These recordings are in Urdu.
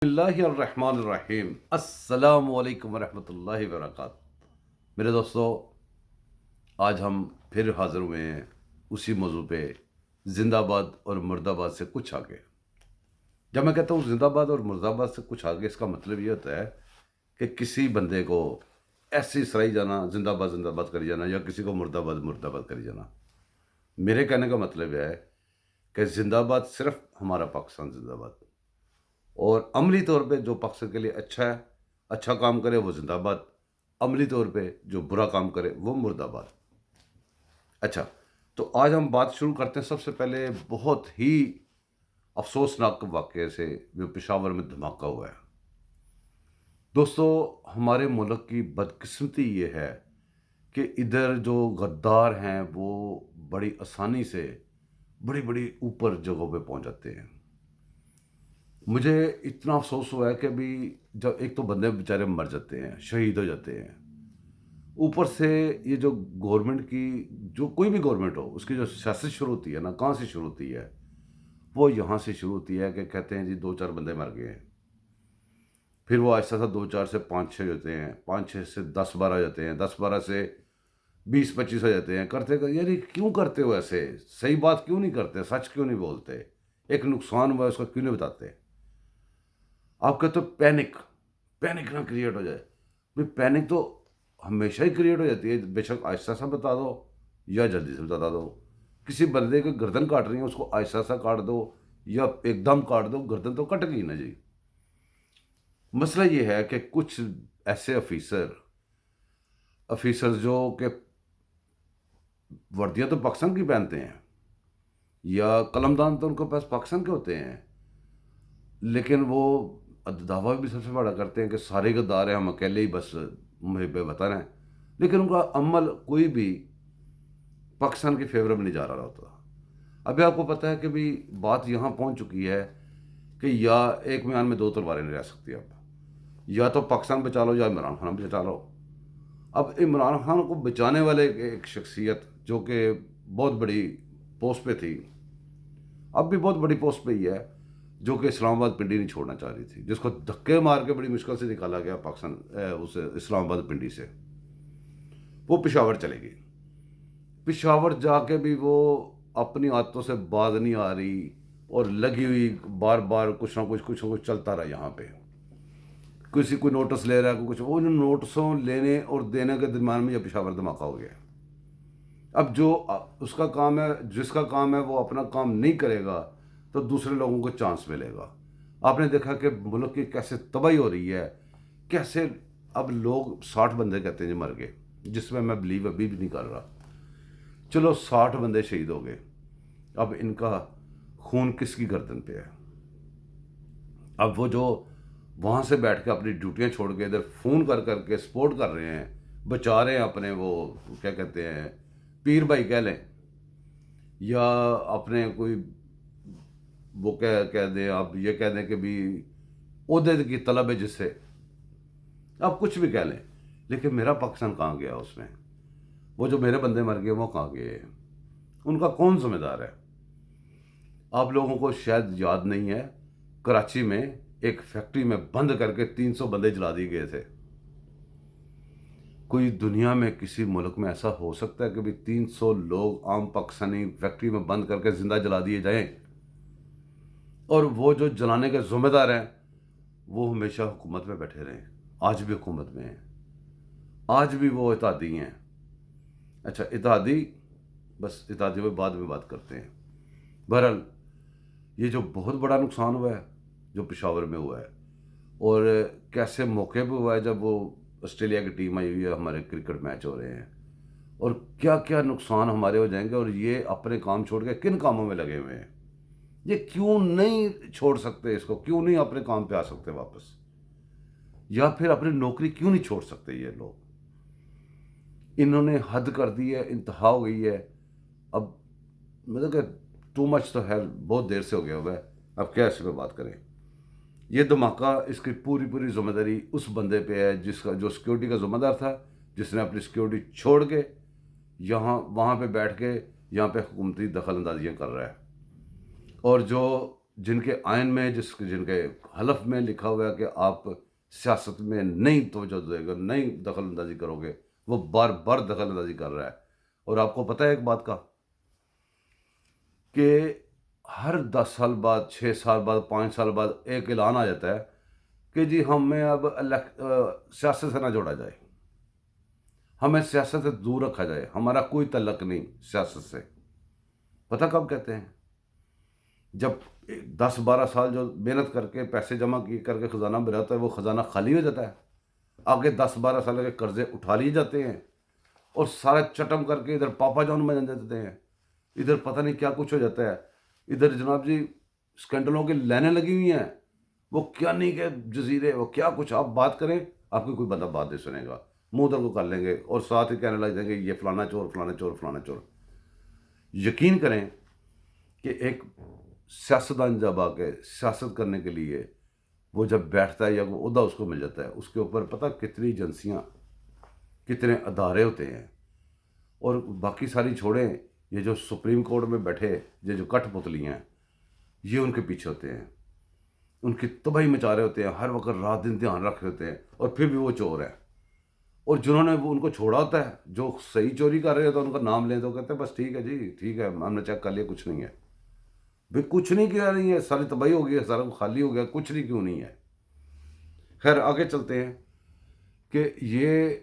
اللہ الرحمن الرحیم، السلام علیکم ورحمۃ اللہ وبرکاتہ۔ میرے دوستو، آج ہم پھر حاضر ہوئے ہیں اسی موضوع پہ، زندہ آباد اور مرد آباد سے کچھ آگے۔ جب میں کہتا ہوں زندہ آباد اور مرد آباد سے کچھ آگے، اس کا مطلب یہ ہوتا ہے کہ کسی بندے کو ایسی سرائی جانا، زندہ آباد کری جانا، یا کسی کو مرد آباد کری جانا۔ میرے کہنے کا مطلب ہے کہ زندہ آباد صرف ہمارا پاکستان زندہ آباد، اور عملی طور پہ جو پاکستان کے لیے اچھا کام کرے وہ زندہ آباد، عملی طور پہ جو برا کام کرے وہ مرد آباد۔ اچھا، تو آج ہم بات شروع کرتے ہیں سب سے پہلے بہت ہی افسوسناک واقعے سے، جو پشاور میں دھماکہ ہوا ہے۔ دوستو، ہمارے ملک کی بدقسمتی یہ ہے کہ ادھر جو غدار ہیں وہ بڑی آسانی سے بڑی بڑی اوپر جگہوں پہ پہنچ جاتے ہیں۔ مجھے اتنا افسوس ہوا ہے کہ ابھی جب ایک تو بندے بیچارے مر جاتے ہیں، شہید ہو جاتے ہیں، اوپر سے یہ جو گورنمنٹ کی، جو کوئی بھی گورنمنٹ ہو، اس کی جو سیاست شروع ہوتی ہے نا، کہاں سے شروع ہوتی ہے؟ وہ یہاں سے شروع ہوتی ہے کہ کہتے ہیں جی 2-4 بندے مر گئے ہیں، پھر وہ آہستہ سے 2-4 سے 5-6 ہوتے ہیں، 5-6 سے 10-12 ہو جاتے ہیں، 10-12 سے 20-25 ہو جاتے ہیں، کرتے یار یہ کیوں کرتے ہو ایسے؟ صحیح بات کیوں نہیں کرتے؟ سچ کیوں نہیں بولتے؟ ایک نقصان ہوا ہے اس کو کیوں نہیں بتاتے؟ آپ کہتے ہو پینک نہ کریٹ ہو جائے۔ بھئی پینک تو ہمیشہ ہی کریٹ ہو جاتی ہے، بے شک آہستہ سا بتا دو یا جلدی سے بتا دو۔ کسی بندے کے گردن کاٹ رہی ہیں، اس کو آہستہ سا کاٹ دو یا ایک دم کاٹ دو، گردن تو کٹ گئی نا جی۔ مسئلہ یہ ہے کہ کچھ ایسے افیسر جو کہ وردیاں تو پاکستان کی پہنتے ہیں، یا قلمدان تو ان کے پاس پاکستان کے ہوتے ہیں، لیکن وہ دعویٰ بھی سب سے بڑا کرتے ہیں کہ سارے غدار ہیں، ہم اکیلے ہی بس محب وطن ہیں، لیکن ان کا عمل کوئی بھی پاکستان کے فیور میں نہیں جا رہا ہوتا۔ ابھی آپ کو پتہ ہے کہ بھی بات یہاں پہنچ چکی ہے کہ یا ایک میان میں 2 تلواریں نہیں رہ سکتی اب، یا تو پاکستان بچا لو یا عمران خان بچا لو۔ اب عمران خان کو بچانے والے ایک شخصیت جو کہ بہت بڑی پوسٹ پہ تھی، اب بھی بہت بڑی پوسٹ پہ ہی ہے، جو کہ اسلام آباد پنڈی نہیں چھوڑنا چاہ رہی تھی، جس کو دھکے مار کے بڑی مشکل سے نکالا گیا پاکستان اس اسلام آباد پنڈی سے، وہ پشاور چلے گئی۔ پشاور جا کے بھی وہ اپنی عادتوں سے باز نہیں آ رہی، اور لگی ہوئی بار بار کچھ نہ کچھ چلتا رہا یہاں پہ۔ کوئی نوٹس لے رہا ہے، کوئی کچھ، ان نوٹسوں لینے اور دینے کے درمیان میں یہ پشاور دھماکہ ہو گیا۔ اب جو اس کا کام ہے، جس کا کام ہے وہ اپنا کام نہیں کرے گا تو دوسرے لوگوں کو چانس ملے گا۔ آپ نے دیکھا کہ ملک کی کیسے تباہی ہو رہی ہے، کیسے اب لوگ 60 بندے کہتے ہیں مر گئے، جس میں بلیو ابھی بھی نہیں کر رہا۔ چلو 60 بندے شہید ہو گئے، اب ان کا خون کس کی گردن پہ ہے؟ اب وہ جو وہاں سے بیٹھ کے اپنی ڈیوٹیاں چھوڑ کے ادھر فون کر کر کے سپورٹ کر رہے ہیں، بچا رہے ہیں اپنے، وہ کیا کہتے ہیں، پیر بھائی کہہ لیں، یا اپنے کوئی وہ کہہ دیں، آپ یہ کہہ دیں کہ بھی عہدے کی طلب ہے جس سے، آپ کچھ بھی کہہ لیں، لیکن میرا پاکستان کہاں گیا اس میں؟ وہ جو میرے بندے مر گئے وہ کہاں گئے؟ ان کا کون ذمہ دار ہے؟ آپ لوگوں کو شاید یاد نہیں ہے، کراچی میں ایک فیکٹری میں بند کر کے 300 بندے جلا دیے گئے تھے۔ کوئی دنیا میں کسی ملک میں ایسا ہو سکتا ہے کہ بھی 300 لوگ عام پاکستانی فیکٹری میں بند کر کے زندہ جلا دیے جائیں؟ اور وہ جو جلانے کے ذمہ دار ہیں وہ ہمیشہ حکومت میں بیٹھے رہیں، آج بھی حکومت میں ہیں، آج بھی وہ اتحادی ہیں۔ اچھا، اتحادی، بس اتحادی میں بعد میں بات کرتے ہیں۔ بہرحال یہ جو بہت بڑا نقصان ہوا ہے جو پشاور میں ہوا ہے، اور کیسے موقع پہ ہوا ہے جب وہ آسٹریلیا کی ٹیم آئی ہوئی ہے، ہمارے کرکٹ میچ ہو رہے ہیں، اور کیا کیا نقصان ہمارے ہو جائیں گے، اور یہ اپنے کام چھوڑ کے کن کاموں میں لگے ہوئے ہیں؟ یہ کیوں نہیں چھوڑ سکتے اس کو؟ کیوں نہیں اپنے کام پہ آ سکتے واپس؟ یا پھر اپنی نوکری کیوں نہیں چھوڑ سکتے یہ لوگ؟ انہوں نے حد کر دی ہے، انتہا ہو گئی ہے۔ اب مطلب کہ ٹو مچ تو ہے، بہت دیر سے ہو گیا ہوا ہے، اب کیا اس پہ بات کریں؟ یہ دھماکہ، اس کی پوری ذمہ داری اس بندے پہ ہے جو سیکیورٹی کا ذمہ دار تھا، جس نے اپنی سیکیورٹی چھوڑ کے وہاں پہ بیٹھ کے یہاں پہ حکومتی دخل اندازیاں کر رہا ہے، اور جو جن کے آئین میں جن کے حلف میں لکھا ہوا ہے کہ آپ سیاست میں نہیں توجہ دے گا، نہیں دخل اندازی کرو گے، وہ بار بار دخل اندازی کر رہا ہے۔ اور آپ کو پتہ ہے ایک بات کا، کہ ہر 10 سال بعد، 6 سال بعد، 5 سال بعد ایک اعلان آ جاتا ہے کہ جی ہمیں اب سیاست سے نہ جوڑا جائے، ہمیں سیاست سے دور رکھا جائے، ہمارا کوئی تعلق نہیں سیاست سے۔ پتہ کب کہتے ہیں؟ جب 10 12 سال جو محنت کر کے پیسے جمع کر کے خزانہ بھراتا ہے، وہ خزانہ خالی ہو جاتا ہے، آگے 10 12 سال کے قرضے اٹھا لیے جاتے ہیں، اور سارا چٹم کر کے ادھر پاپا جان بن جاتے ہیں، ادھر پتہ نہیں کیا کچھ ہو جاتا ہے، ادھر جناب جی اسکینڈلوں کی لائنیں لگی ہوئی ہیں، وہ کیا نہیں کہ جزیرے، وہ کیا کچھ آپ بات کریں، آپ کی کوئی بندہ بات نہیں سنے گا، منہ ادھر کو کر لیں گے، اور ساتھ ہی کہنے لگ جائیں گے یہ فلانا چور، فلانا چور، فلانا چور۔ یقین کریں کہ ایک سیاستدان جب آ کے سیاست کرنے کے لیے وہ جب بیٹھتا ہے یا وہ عہدہ اس کو مل جاتا ہے، اس کے اوپر پتہ کتنی ایجنسیاں، کتنے ادارے ہوتے ہیں، اور باقی ساری چھوڑیں، یہ جو سپریم کورٹ میں بیٹھے یہ جو کٹ پتلی ہیں، یہ ان کے پیچھے ہوتے ہیں، ان کی تباہی مچا رہے ہوتے ہیں، ہر وقت رات دن دھیان رکھ رہے ہوتے ہیں، اور پھر بھی وہ چور ہیں۔ اور جنہوں نے وہ ان کو چھوڑا ہوتا ہے، جو صحیح چوری کر رہے ہوتے ہیں، ان کا نام لیں تو کہتے ہیں بس ٹھیک ہے جی، ٹھیک ہے، ہم نے چیک کر لیا، کچھ نہیں ہے۔ بھئی کچھ نہیں کیا نہیں ہے، ساری تباہی ہو گئی ہے، سارا خالی ہو گیا، کچھ نہیں کیوں نہیں ہے۔ خیر آگے چلتے ہیں کہ یہ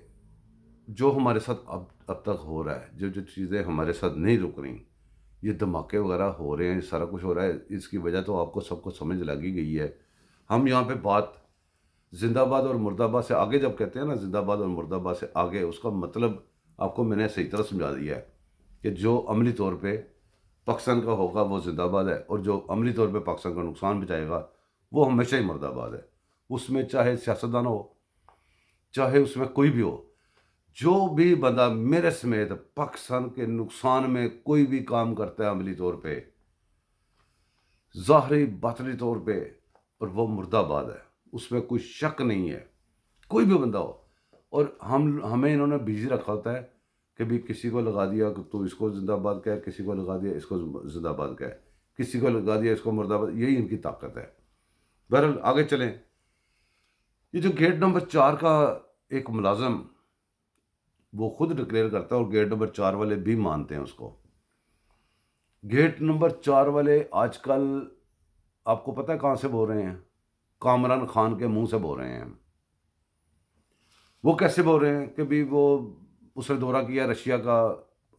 جو ہمارے ساتھ اب تک ہو رہا ہے، جو چیزیں ہمارے ساتھ نہیں رک رہی، یہ دھماکے وغیرہ ہو رہے ہیں، سارا کچھ ہو رہا ہے، اس کی وجہ تو آپ کو سب کو سمجھ لگی گئی ہے۔ ہم یہاں پہ بات زندہ باد اور مرد آباد سے آگے جب کہتے ہیں نا، زندہ باد اور مرد آباد سے آگے، اس کا مطلب آپ کو میں نے صحیح طرح سمجھا دیا ہے کہ جو عملی طور پہ پاکستان کا ہوگا وہ زندہ باد ہے، اور جو عملی طور پہ پاکستان کا نقصان پہنچائے گا وہ ہمیشہ ہی مرد آباد ہے۔ اس میں چاہے سیاستدان ہو، چاہے اس میں کوئی بھی ہو، جو بھی بندہ میرے سمیت پاکستان کے نقصان میں کوئی بھی کام کرتا ہے عملی طور پہ، ظاہری باطنی طور پہ، اور وہ مرد آباد ہے، اس میں کوئی شک نہیں ہے، کوئی بھی بندہ ہو۔ اور ہمیں انہوں نے بزی رکھا ہوتا ہے کہ بھی کسی کو لگا دیا کہ تو اس کو زندہ باد کہے، کسی کو لگا دیا اس کو زندہ باد کہے، کسی کو لگا دیا اس کو مرد آباد، یہی ان کی طاقت ہے۔ بہرحال آگے چلیں۔ یہ جو گیٹ نمبر 4 کا ایک ملازم، وہ خود ڈکلیئر کرتا ہے، اور گیٹ نمبر 4 والے بھی مانتے ہیں اس کو۔ گیٹ نمبر 4 والے آج کل آپ کو پتہ ہے کہاں سے بول رہے ہیں؟ کامران خان کے منہ سے بول رہے ہیں۔ وہ کیسے بول رہے ہیں کہ بھی وہ اس نے دورہ کیا رشیا کا،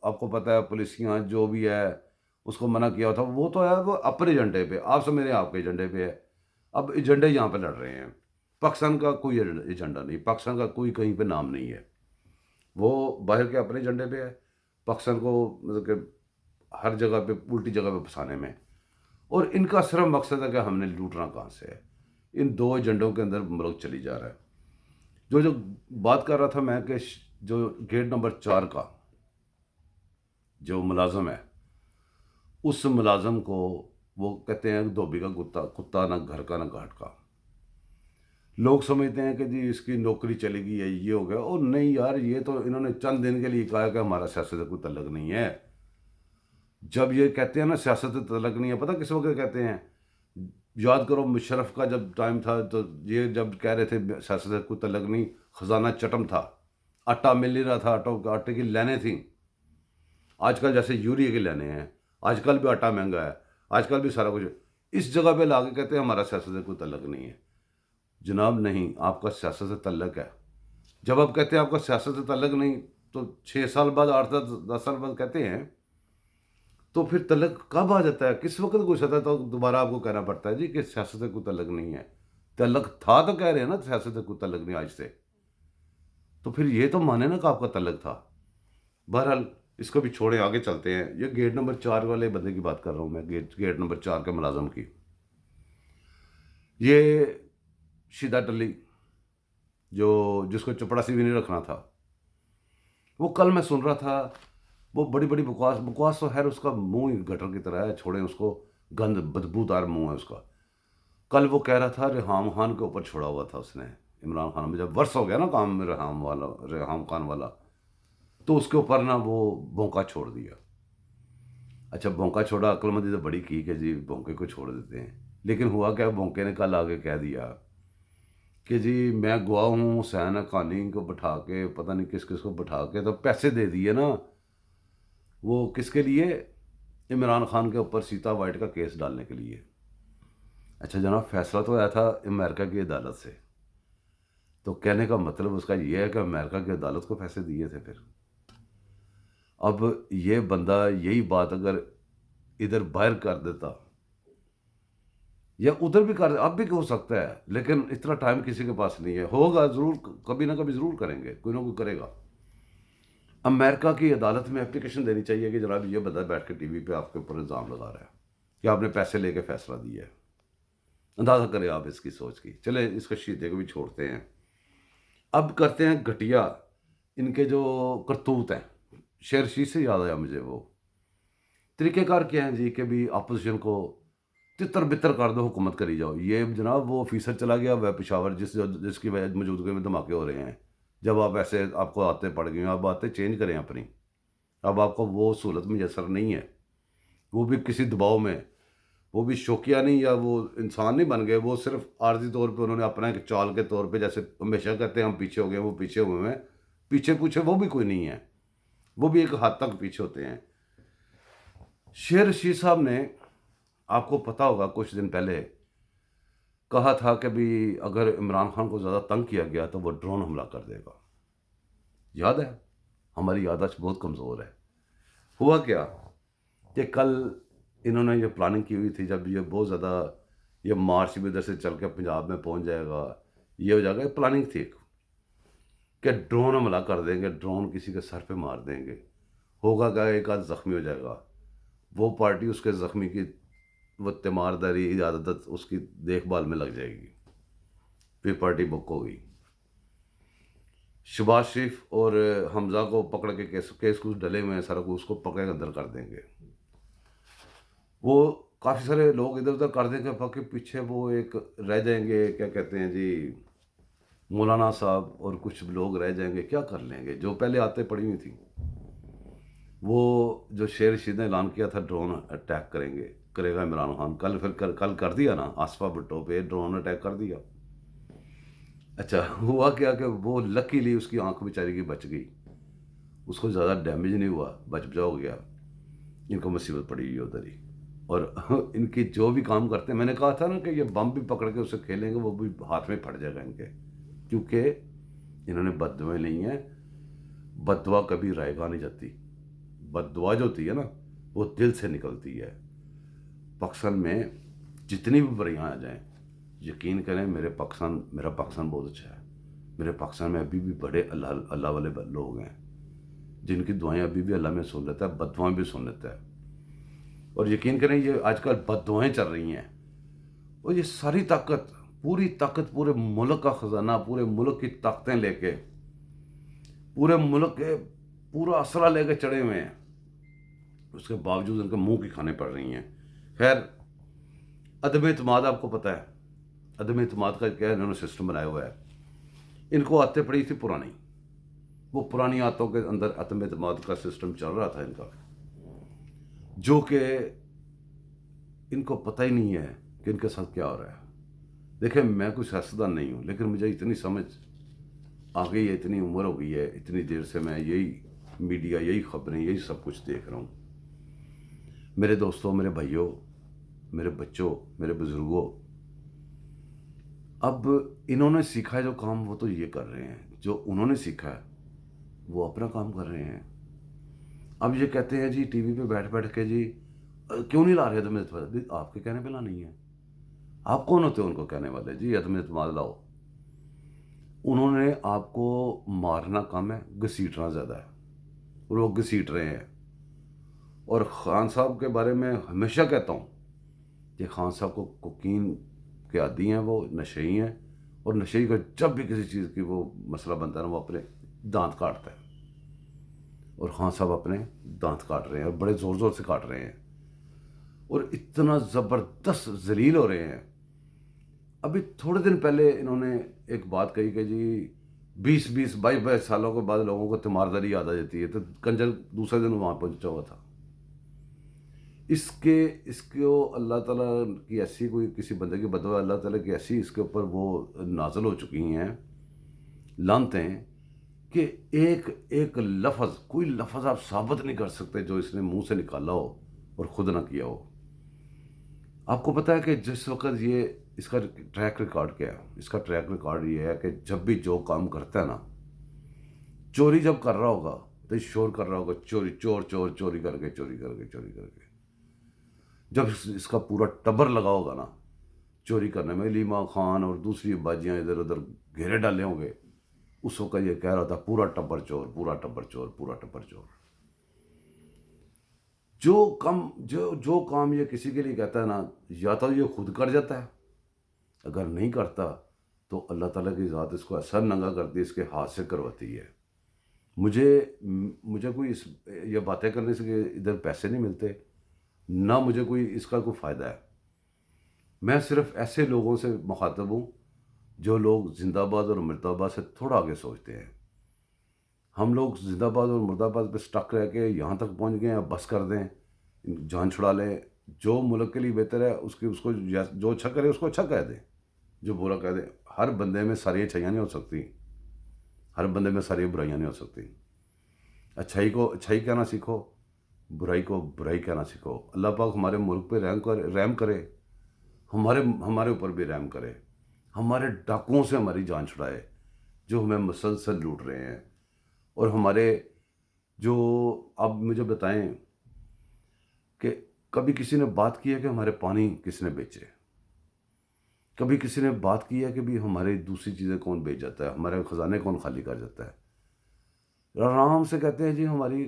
آپ کو پتہ ہے پولیسیاں جو بھی ہے اس کو منع کیا تھا، وہ تو ہے وہ اپنے ایجنڈے پہ، آپ سمجھ رہے ہیں آپ کے ایجنڈے پہ ہے، اب ایجنڈے یہاں پہ لڑ رہے ہیں، پاکستان کا کوئی ایجنڈا نہیں، پاکستان کا کوئی کہیں پہ نام نہیں ہے، وہ باہر کے اپنے ایجنڈے پہ ہے، پاکستان کو مطلب کہ ہر جگہ پہ الٹی جگہ پہ پھنسانے میں، اور ان کا صرف مقصد ہے کہ ہم نے لوٹنا کہاں سے ہے۔ ان دو ایجنڈوں کے اندر ملک چلی جا رہا ہے۔ جو بات کر رہا تھا میں کہ جو گیٹ نمبر 4 کا جو ملازم ہے، اس ملازم کو وہ کہتے ہیں دھوبی کا کتا نہ گھر کا نہ گھاٹ کا۔ لوگ سمجھتے ہیں کہ جی اس کی نوکری چلے گی یا یہ ہو گیا، اور نہیں یار، یہ تو انہوں نے چند دن کے لیے کہا کہ ہمارا سیاست سے کوئی تعلق نہیں ہے۔ جب یہ کہتے ہیں نا سیاست سے تعلق نہیں ہے، پتہ کس وقت کہتے ہیں؟ یاد کرو مشرف کا جب ٹائم تھا تو یہ جب کہہ رہے تھے سیاست سے کوئی تعلق نہیں، خزانہ چٹم تھا، آٹا مل نہیں رہا تھا، آٹے کی لائنیں تھیں، آج کل جیسے یوریا کی لائنیں ہیں، آج کل بھی آٹا مہنگا ہے، آج کل بھی سارا کچھ، اس جگہ پہ لا کے کہتے ہیں ہمارا سیاست سے کوئی تعلق نہیں ہے۔ جناب نہیں، آپ کا سیاست سے تعلق ہے۔ جب آپ کہتے ہیں آپ کا سیاست سے تعلق نہیں، تو 6 سال بعد، 8 10 سال بعد کہتے ہیں، تو پھر تعلق کب آ جاتا ہے؟ کس وقت گھس جاتا ہے تو دوبارہ آپ کو کہنا پڑتا ہے جی کہ سیاست سے کوئی تعلق نہیں ہے؟ تعلق تھا تو کہہ رہے ہیں نا سیاست سے کوئی تعلق نہیں آج سے، تو پھر یہ تو مانے نا کہ آپ کا تعلق تھا۔ بہرحال اس کو بھی چھوڑیں، آگے چلتے ہیں۔ یہ گیٹ نمبر 4 والے بندے کی بات کر رہا ہوں میں، گیٹ نمبر 4 کے ملازم کی۔ یہ شیدہ ٹلی جس کو چپڑاسی بھی نہیں رکھنا تھا، وہ کل میں سن رہا تھا، وہ بڑی بڑی بکواس تو خیر اس کا منہ ہی گٹر کی طرح ہے، چھوڑیں اس کو، گند بدبودار منہ ہے اس کا۔ کل وہ کہہ رہا تھا ریحام خان کے اوپر چھوڑا ہوا تھا اس نے، عمران خان میں جب ورس ہو گیا نا کام میں ریحام خان والا، تو اس کے اوپر نا وہ بونکا چھوڑ دیا۔ اچھا بونکا چھوڑا، عقل مندی تو بڑی کی کہ جی بونکے کو چھوڑ دیتے ہیں، لیکن ہوا کیا، بونکے نے کل آگے کہہ دیا کہ جی میں گوا ہوں حسین حقانی کو بٹھا کے، پتہ نہیں کس کس کو بٹھا کے تو پیسے دے دیے نا، وہ کس کے لیے، عمران خان کے اوپر سیتا وائٹ کا کیس ڈالنے کے لیے۔ اچھا جناب، فیصلہ تو آیا تھا امریکہ کی عدالت سے، تو کہنے کا مطلب اس کا یہ ہے کہ امریکہ کی عدالت کو پیسے دیے تھے پھر۔ اب یہ بندہ یہی بات اگر ادھر باہر کر دیتا یا ادھر بھی کر، اب بھی ہو سکتا ہے، لیکن اتنا ٹائم کسی کے پاس نہیں ہے، ہوگا ضرور، کبھی نہ کبھی ضرور کریں گے، کوئی نہ کوئی کرے گا۔ امریکہ کی عدالت میں اپلیکیشن دینی چاہیے کہ جناب یہ بندہ بیٹھ کے ٹی وی پہ آپ کے اوپر الزام لگا رہا ہے کہ آپ نے پیسے لے کے فیصلہ دیا ہے۔ اندازہ کریں آپ اس کی سوچ کی۔ چلے اس کا شیدے کو بھی چھوڑتے ہیں، اب کرتے ہیں گھٹیا ان کے جو کرتوت ہیں۔ شیر شیخ سے یاد آیا مجھے، وہ طریقہ کار کیا ہے جی کہ بھی اپوزیشن کو تتر بتر کر دو، حکومت کری جاؤ۔ یہ جناب وہ آفیسر چلا گیا وہ پشاور، جس کی وجہ موجودگی میں دھماکے ہو رہے ہیں۔ جب آپ ایسے آپ کو عادتیں پڑ گئی ہیں، آپ باتیں چینج کریں اپنی، اب آپ کو وہ سہولت میسر نہیں ہے، وہ بھی کسی دباؤ میں، وہ بھی شوقیہ نہیں، یا وہ انسان نہیں بن گئے، وہ صرف عارضی طور پہ انہوں نے اپنا ایک چال کے طور پہ، جیسے ہمیشہ کہتے ہیں ہم پیچھے ہو گئے، وہ پیچھے ہوئے ہیں، پیچھے پوچھے وہ بھی کوئی نہیں ہے، وہ بھی ایک حد تک پیچھے ہوتے ہیں۔ شیر رشید صاحب نے، آپ کو پتہ ہوگا کچھ دن پہلے کہا تھا کہ بھی اگر عمران خان کو زیادہ تنگ کیا گیا تو وہ ڈرون حملہ کر دے گا، یاد ہے؟ ہماری یادداشت بہت کمزور ہے۔ ہوا کیا کہ کل انہوں نے یہ پلاننگ کی ہوئی تھی، جب یہ بہت زیادہ یہ مارچ بھی ادھر سے چل کے پنجاب میں پہنچ جائے گا، یہ ہو جائے گا، یہ پلاننگ تھی ایک کہ ڈرون حملہ کر دیں گے، ڈرون کسی کے سر پہ مار دیں گے، ہوگا کہ ایک آدھ زخمی ہو جائے گا، وہ پارٹی اس کے زخمی کی وہ تیمارداری عادت اس کی دیکھ بھال میں لگ جائے گی، پھر پارٹی بک ہو گئی۔ شہباز شریف اور حمزہ کو پکڑ کے کیس کچھ ڈلے ہوئے ہیں، سارا کو اس کو پکڑ کے اندر کر دیں گے، وہ کافی سارے لوگ ادھر ادھر کر دیں گے، باقی پیچھے وہ ایک رہ جائیں گے، کیا کہتے ہیں جی، مولانا صاحب اور کچھ لوگ رہ جائیں گے، کیا کر لیں گے، جو پہلے آتے پڑی ہوئی تھیں۔ وہ جو شیر رشید نے اعلان کیا تھا ڈرون اٹیک کریں گے، کرے گا عمران خان، کل کر دیا نا، آصفہ بھٹو پہ ڈرون اٹیک کر دیا۔ اچھا ہوا کیا کہ وہ لکیلی اس کی آنکھ بیچاری کی بچ گئی، اس کو زیادہ ڈیمیج نہیں ہوا، بچ بچا ہو گیا، ان کو مصیبت پڑی ہوئی ادھر ہی۔ اور ان کی جو بھی کام کرتے ہیں، میں نے کہا تھا نا کہ یہ بم بھی پکڑ کے اسے کھیلیں گے، وہ بھی ہاتھ میں پھٹ جائے گا ان کے، کیونکہ انہوں نے بد دعائیں نہیں ہیں، بد دعا کبھی رائے گاہ نہیں جاتی، بد دعا جو ہوتی ہے نا وہ دل سے نکلتی ہے۔ پاکستان میں جتنی بھی بریاں آ جائیں، یقین کریں میرا پاکستان بہت اچھا ہے، میرے پاکستان میں ابھی بھی بڑے اللہ والے لوگ ہیں، جن کی دعائیں ابھی بھی اللہ میں سن لیتا ہے، بد دعائیں بھی سن لیتا ہے۔ اور یقین کریں یہ آج کل بد دعائیں چل رہی ہیں، اور یہ ساری طاقت، پوری طاقت، پورے ملک کا خزانہ، پورے ملک کی طاقتیں لے کے، پورے ملک کے پورا اسرہ لے کے چڑھے ہوئے ہیں، اس کے باوجود ان کے منہ کی کھانے پڑ رہی ہیں۔ خیر، عدم اعتماد آپ کو پتہ ہے، عدم اعتماد کا کیا انہوں نے سسٹم بنایا ہوا ہے، ان کو عادتیں پڑی تھی پرانی، وہ پرانی عادتوں کے اندر عدم اعتماد کا سسٹم چل رہا تھا ان کا، جو کہ ان کو پتہ ہی نہیں ہے کہ ان کے ساتھ کیا ہو رہا ہے۔ دیکھیں میں کوئی سیاستدان نہیں ہوں، لیکن مجھے اتنی سمجھ آ گئی ہے، اتنی عمر ہو گئی ہے، اتنی دیر سے میں یہی میڈیا، یہی خبریں، یہی سب کچھ دیکھ رہا ہوں۔ میرے دوستوں، میرے بھائیوں، میرے بچوں، میرے بزرگوں، اب انہوں نے سیکھا ہے جو کام، وہ تو یہ کر رہے ہیں، جو انہوں نے سیکھا ہے وہ اپنا کام کر رہے ہیں۔ اب یہ کہتے ہیں جی ٹی وی پہ بیٹھ بیٹھ کے جی کیوں نہیں لا رہے عدم اعتماد؟ آپ کے کہنے پہ لانی ہے، آپ کون ہوتے ہیں ان کو کہنے والے جی عدم اعتماد لاؤ؟ انہوں نے آپ کو مارنا کم ہے، گھسیٹنا زیادہ ہے، اور وہ گھسیٹ رہے ہیں۔ اور خان صاحب کے بارے میں ہمیشہ کہتا ہوں کہ خان صاحب کو کوکین کے عادی ہیں، وہ نشئی ہیں، اور نشئی کا جب بھی کسی چیز کی وہ مسئلہ بنتا ہے نا، وہ اپنے دانت کاٹتا ہے، اور خان صاحب اپنے دانت کاٹ رہے ہیں، اور بڑے زور زور سے کاٹ رہے ہیں، اور اتنا زبردست ذلیل ہو رہے ہیں۔ ابھی تھوڑے دن پہلے انہوں نے ایک بات کہی کہ جی 22 سالوں کے بعد لوگوں کو تیمارداری یاد آ جاتی ہے، تو کنجر دوسرے دن وہاں پہنچا ہوا تھا۔ اس کو اللہ تعالیٰ کی ایسی کوئی کسی بندے کی بدعا اللہ تعالیٰ کی ایسی اس کے اوپر وہ نازل ہو چکی ہیں لعنتیں کہ ایک لفظ کوئی لفظ آپ ثابت نہیں کر سکتے جو اس نے منہ سے نکالا ہو اور خود نہ کیا ہو. آپ کو پتہ ہے کہ جس وقت یہ اس کا ٹریک ریکارڈ کیا ہے، اس کا ٹریک ریکارڈ یہ ہے کہ جب بھی جو کام کرتا ہے نا، چوری جب کر رہا ہوگا تو شور کر رہا ہوگا چوری چور چور چوری کر کے چوری کر کے چوری کر کے. جب اس کا پورا ٹبر لگا ہوگا نا چوری کرنے میں، لیما خان اور دوسری باجیاں ادھر ادھر گھیرے ڈالے ہوں گے، اس وقت یہ کہہ رہا تھا پورا ٹبر چور، پورا ٹبر چور، پورا ٹبر چور. جو کام یہ کسی کے لیے کہتا ہے نا، یا تو یہ خود کر جاتا ہے، اگر نہیں کرتا تو اللہ تعالیٰ کی ذات اس کو ایسا ننگا کرتی ہے، اس کے ہاتھ سے کرواتی ہے. مجھے کوئی یہ باتیں کرنے سے ادھر پیسے نہیں ملتے، نہ مجھے کوئی اس کا کوئی فائدہ ہے. میں صرف ایسے لوگوں سے مخاطب ہوں جو لوگ زندہ باد اور مرد آباد سے تھوڑا آگے سوچتے ہیں. ہم لوگ زندہ باد اور مرد آباد پہ سٹک رہ کے یہاں تک پہنچ گئے ہیں، بس کر دیں، جان چھڑا لیں. جو ملک کے لیے بہتر ہے اس کو جو اچھا کرے اس کو اچھا کہہ دیں، جو برا کہہ دیں. ہر بندے میں ساری اچھائیاں نہیں ہو سکتی، ہر بندے میں ساری برائیاں نہیں ہو سکتی. اچھائی کو اچھائی کہنا سیکھو، برائی کو برائی کہنا سیکھو. اللہ پاک ہمارے ملک پہ رحم کرے، ہمارے اوپر بھی رحم کرے، ہمارے ڈاکوؤں سے ہماری جان چھڑائے جو ہمیں مسلسل لوٹ رہے ہیں. اور ہمارے جو آپ مجھے بتائیں کہ کبھی کسی نے بات کی ہے کہ ہمارے پانی کس نے بیچے؟ کبھی کسی نے بات کی ہے کہ بھی ہماری دوسری چیزیں کون بیچ جاتا ہے، ہمارے خزانے کون خالی کر جاتا ہے؟ آرام سے کہتے ہیں جی ہماری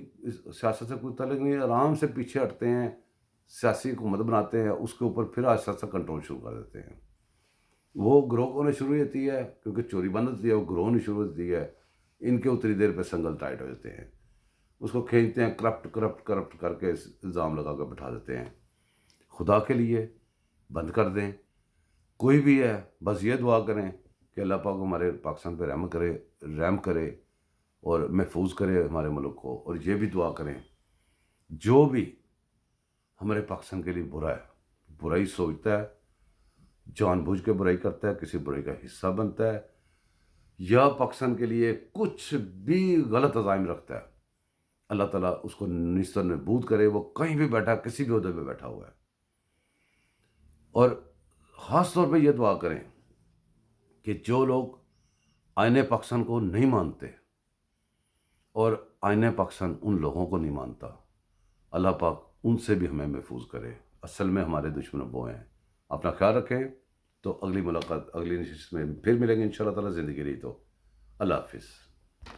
سیاست سے کوئی تعلق نہیں ہے، آرام سے پیچھے ہٹتے ہیں، سیاسی حکومت بناتے ہیں، اس کے اوپر پھر آہستہ آہستہ کنٹرول شروع کر دیتے ہیں. وہ گروہ ہونے شروع ہوتی ہے کیونکہ چوری بند ہوتی ہے، وہ گروہ ہونی شروع ہوتی ہے. ان کے اتنی دیر پہ سنگل ٹائٹ ہو جاتے ہیں، اس کو کھینچتے ہیں، کرپٹ کر کے الزام لگا کے بٹھا دیتے ہیں. خدا کے لیے بند کر دیں. کوئی بھی ہے بس یہ دعا کریں کہ اللہ پاک ہمارے پاکستان پہ رحم کرے اور محفوظ کرے ہمارے ملک کو. اور یہ بھی دعا کریں جو بھی ہمارے پاکستان کے لیے برا ہے، برائی سوچتا ہے، جان بوجھ کے برائی کرتا ہے، کسی برائی کا حصہ بنتا ہے، یا پاکستان کے لیے کچھ بھی غلط عزائم رکھتا ہے، اللہ تعالیٰ اس کو نیستر نابود کرے. وہ کہیں بھی بیٹھا، کسی بھی عہدے پہ بیٹھا ہوا ہے. اور خاص طور پہ یہ دعا کریں کہ جو لوگ آئین پاکستان کو نہیں مانتے، اور آئین پاکستان ان لوگوں کو نہیں مانتا، اللہ پاک ان سے بھی ہمیں محفوظ کرے. اصل میں ہمارے دشمن وہ ہیں. اپنا خیال رکھیں. تو اگلی ملاقات اگلی نشست میں پھر ملیں گے انشاءاللہ تعالیٰ، زندگی رہی تو. اللہ حافظ.